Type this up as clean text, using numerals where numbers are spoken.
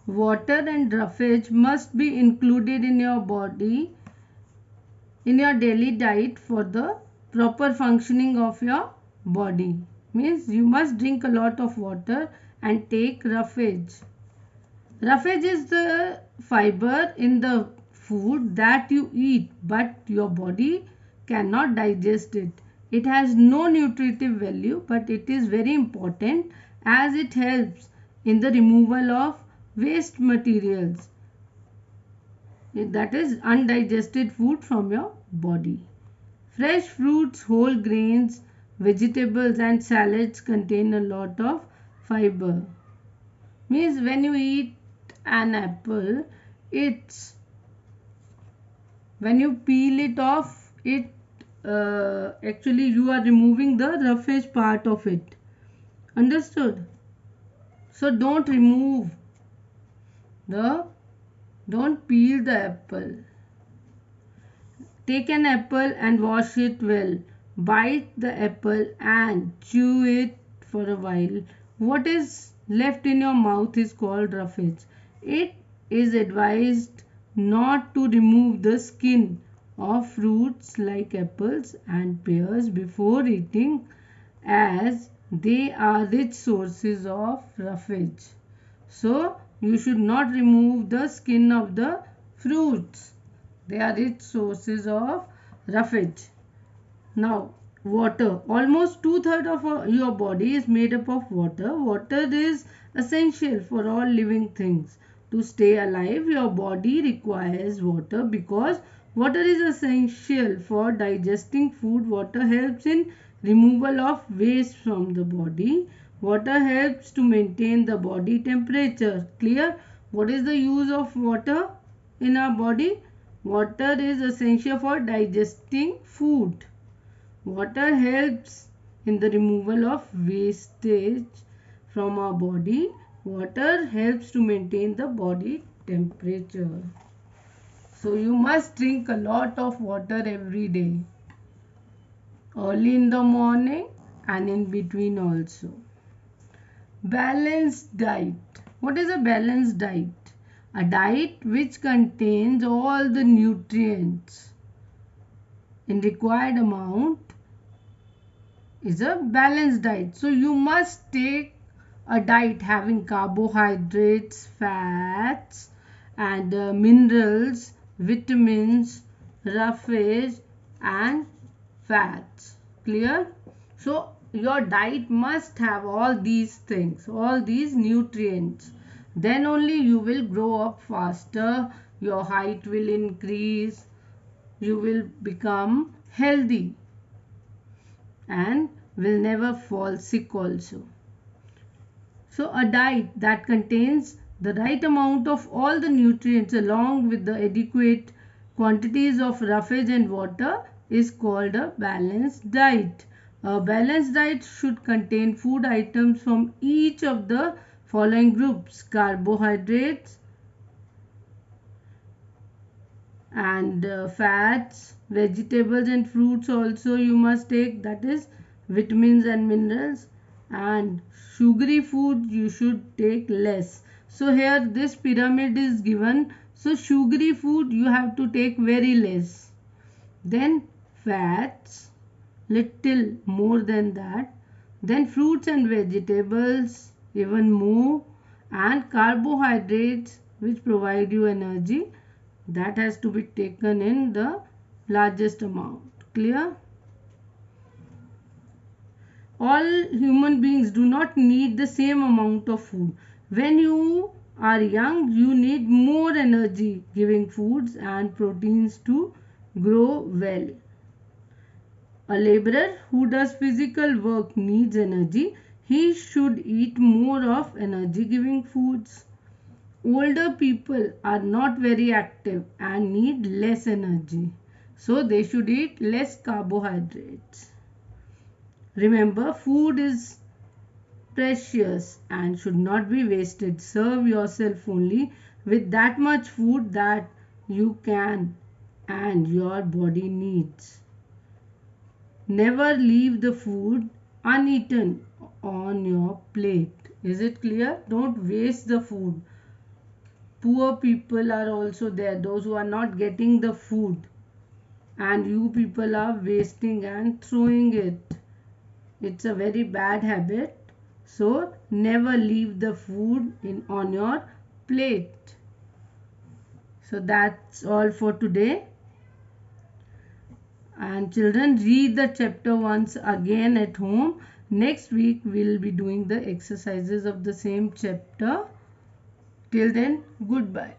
water and roughage must be included in your body, in your daily diet for the proper functioning of your body. Means you must drink a lot of water and take roughage. Roughage is the fiber in the food that you eat, but your body cannot digest it. It has no nutritive value, but it is very important as it helps in the removal of waste materials, that is undigested food from your body. Fresh fruits, whole grains, vegetables and salads contain a lot of fiber. Means when you eat an apple, it's when you peel it off, it actually you are removing the roughage part of it. Understood? So the don't peel the apple. Take an apple and wash it well. Bite the apple and chew it for a while. What is left in your mouth is called roughage. It is advised not to remove the skin of fruits like apples and pears before eating, as they are rich sources of roughage. So you should not remove the skin of the fruits. They are rich sources of roughage. Now, water. Almost two-thirds of your body is made up of water. Water is essential for all living things. To stay alive, your body requires water because water is essential for digesting food. Water helps in removal of waste from the body. Water helps to maintain the body temperature. Clear? What is the use of water in our body? Water is essential for digesting food. Water helps in the removal of wastage from our body. Water helps to maintain the body temperature. So you must drink a lot of water every day. Early in the morning and in between also. Balanced diet. What is a balanced diet? A diet which contains all the nutrients in required amount is a balanced diet. So you must take a diet having carbohydrates, fats and minerals, vitamins, roughage and fats. Clear? So your diet must have all these things, all these nutrients. Then only you will grow up faster, your height will increase, you will become healthy and will never fall sick also. So a diet that contains the right amount of all the nutrients along with the adequate quantities of roughage and water is called a balanced diet. A balanced diet should contain food items from each of the following groups: carbohydrates and fats, vegetables and fruits also you must take, that is vitamins and minerals, and sugary food you should take less. So here this pyramid is given, so sugary food you have to take very less, then fats little more than that, then fruits and vegetables even more, and carbohydrates which provide you energy, that has to be taken in the largest amount. Clear? All human beings do not need the same amount of food. When you are young, you need more energy giving foods and proteins to grow well. A laborer who does physical work needs energy. He should eat more of energy giving foods. Older people are not very active and need less energy, so they should eat less carbohydrates. Remember, food is precious and should not be wasted. Serve yourself only with that much food that you can and your body needs. Never leave the food uneaten on your plate. Is it clear? Don't waste the food. poor people are also there, those who are not getting the food, and you people are wasting and throwing it. It's a very bad habit. So never leave the food on your plate. So that's all for today. And children, read the chapter once again at home. Next week we'll be doing the exercises of the same chapter. Till then, goodbye.